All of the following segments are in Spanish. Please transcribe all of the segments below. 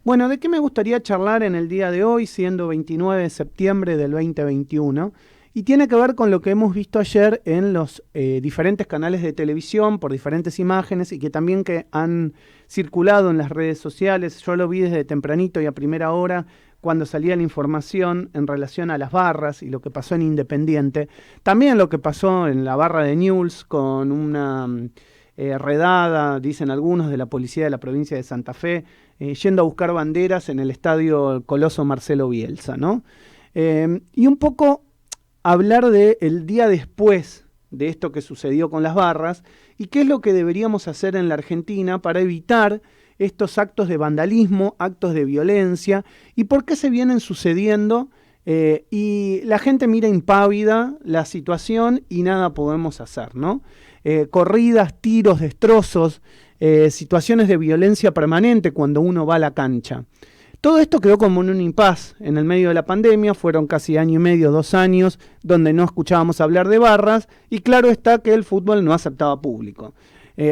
Bueno, ¿de qué me gustaría charlar en el día de hoy, siendo 29 de septiembre del 2021? Y tiene que ver con lo que hemos visto ayer en los diferentes canales de televisión, por diferentes imágenes, y que también que han circulado en las redes sociales. Yo lo vi desde tempranito y a primera hora, cuando salía la información en relación a las barras y lo que pasó en Independiente. También lo que pasó en la barra de Newell's con una redada, dicen algunos, de la policía de la provincia de Santa Fe, yendo a buscar banderas en el estadio Coloso Marcelo Bielsa, ¿no? Y un poco hablar del día después de esto que sucedió con las barras y qué es lo que deberíamos hacer en la Argentina para evitar estos actos de vandalismo, actos de violencia y por qué se vienen sucediendo y la gente mira impávida la situación y nada podemos hacer, ¿no? Corridas, tiros, destrozos, situaciones de violencia permanente cuando uno va a la cancha. Todo esto quedó como en un impasse en el medio de la pandemia, fueron casi año y medio, 2 años, donde no escuchábamos hablar de barras, y claro está que el fútbol no aceptaba público.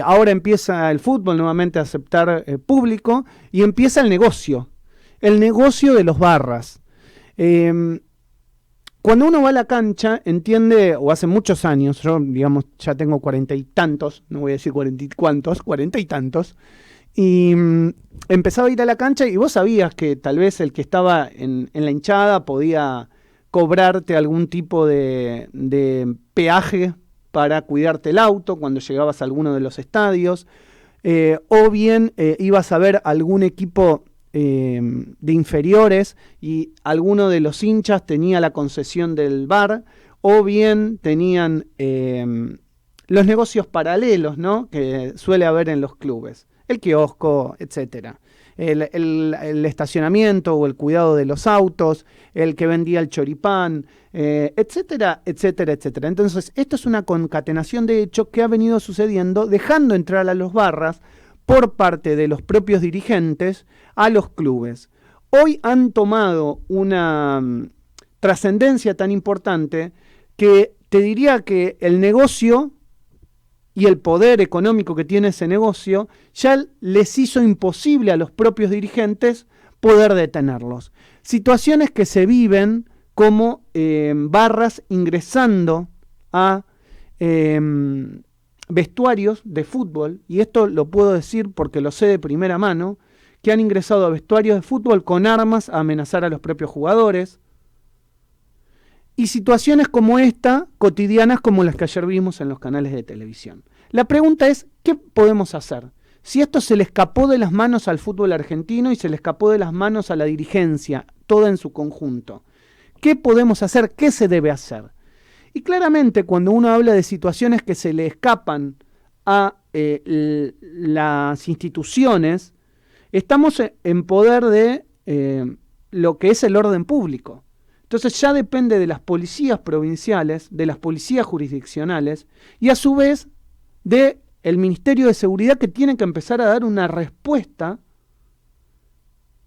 Ahora empieza el fútbol nuevamente a aceptar público, y empieza el negocio de los barras. Cuando uno va a la cancha, entiende, o hace muchos años, yo digamos ya tengo 40 y tantos, no voy a decir 40 y cuantos, 40 y tantos, y empezaba a ir a la cancha y vos sabías que tal vez el que estaba en la hinchada podía cobrarte algún tipo de peaje para cuidarte el auto cuando llegabas a alguno de los estadios, o bien ibas a ver algún equipo de inferiores y alguno de los hinchas tenía la concesión del bar, o bien tenían los negocios paralelos, ¿no?, que suele haber en los clubes. El kiosco, etcétera. El estacionamiento o el cuidado de los autos, el que vendía el choripán, etcétera, etcétera, etcétera. Entonces, esto es una concatenación de hechos que ha venido sucediendo, dejando entrar a los barras por parte de los propios dirigentes a los clubes. Hoy han tomado una trascendencia tan importante que te diría que el negocio y el poder económico que tiene ese negocio ya les hizo imposible a los propios dirigentes poder detenerlos. Situaciones que se viven como barras ingresando a vestuarios de fútbol, y esto lo puedo decir porque lo sé de primera mano, que han ingresado a vestuarios de fútbol con armas a amenazar a los propios jugadores, y situaciones como esta, cotidianas como las que ayer vimos en los canales de televisión. La pregunta es, ¿qué podemos hacer? Si esto se le escapó de las manos al fútbol argentino y se le escapó de las manos a la dirigencia, toda en su conjunto, ¿qué podemos hacer? ¿Qué se debe hacer? Y claramente cuando uno habla de situaciones que se le escapan a las instituciones, estamos en poder de lo que es el orden público. Entonces ya depende de las policías provinciales, de las policías jurisdiccionales y a su vez del Ministerio de Seguridad, que tiene que empezar a dar una respuesta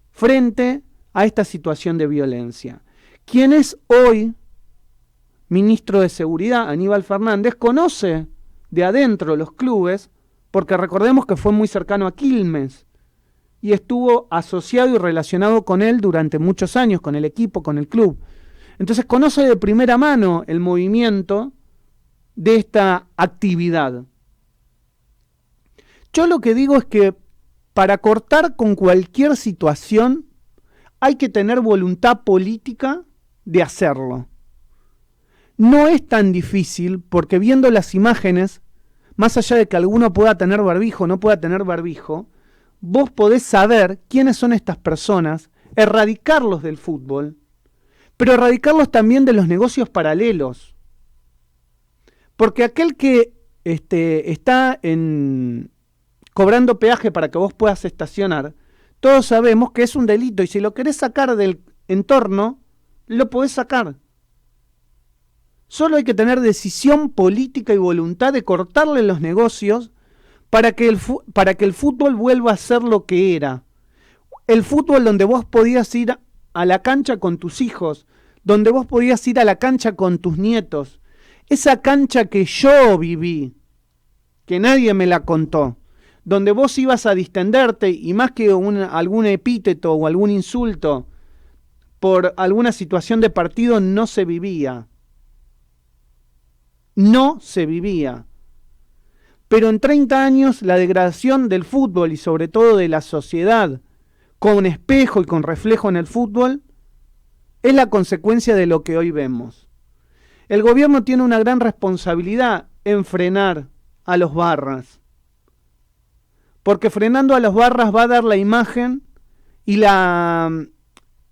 frente a esta situación de violencia. ¿Quién es hoy ministro de Seguridad? Aníbal Fernández conoce de adentro los clubes, porque recordemos que fue muy cercano a Quilmes y estuvo asociado y relacionado con él durante muchos años, con el equipo, con el club. Entonces conoce de primera mano el movimiento de esta actividad. Yo lo que digo es que para cortar con cualquier situación hay que tener voluntad política de hacerlo. No es tan difícil porque viendo las imágenes, más allá de que alguno pueda tener barbijo o no pueda tener barbijo, vos podés saber quiénes son estas personas, erradicarlos del fútbol, pero erradicarlos también de los negocios paralelos. Porque aquel que está cobrando peaje para que vos puedas estacionar, todos sabemos que es un delito y si lo querés sacar del entorno, lo podés sacar. Solo hay que tener decisión política y voluntad de cortarle los negocios para que el fútbol vuelva a ser lo que era. El fútbol donde vos podías ir a la cancha con tus hijos, donde vos podías ir a la cancha con tus nietos. Esa cancha que yo viví, que nadie me la contó, donde vos ibas a distenderte y más que algún epíteto o algún insulto por alguna situación de partido no se vivía. No se vivía. Pero en 30 años la degradación del fútbol y sobre todo de la sociedad con espejo y con reflejo en el fútbol es la consecuencia de lo que hoy vemos. El gobierno tiene una gran responsabilidad en frenar a los barras, porque frenando a los barras va a dar la imagen y la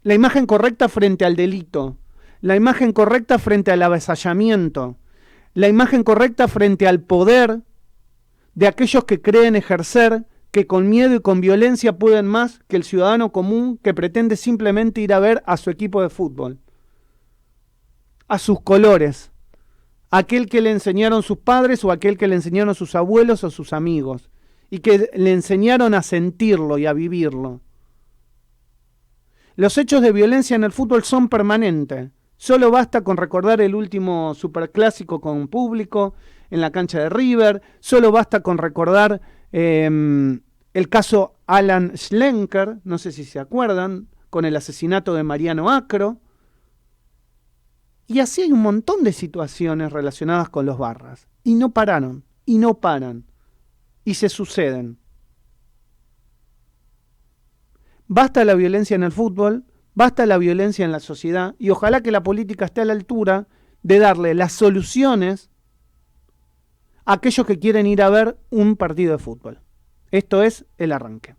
imagen correcta frente al delito, la imagen correcta frente al avasallamiento, la imagen correcta frente al poder de aquellos que creen ejercer, que con miedo y con violencia pueden más que el ciudadano común que pretende simplemente ir a ver a su equipo de fútbol, a sus colores, aquel que le enseñaron sus padres o aquel que le enseñaron sus abuelos o sus amigos, y que le enseñaron a sentirlo y a vivirlo. Los hechos de violencia en el fútbol son permanentes. Solo basta con recordar el último superclásico con público en la cancha de River. Solo basta con recordar el caso Alan Schlenker, no sé si se acuerdan, con el asesinato de Mariano Acro. Y así hay un montón de situaciones relacionadas con los barras. Y no pararon, y no paran, y se suceden. Basta la violencia en el fútbol, basta la violencia en la sociedad, y ojalá que la política esté a la altura de darle las soluciones a aquellos que quieren ir a ver un partido de fútbol. Esto es El Arranque.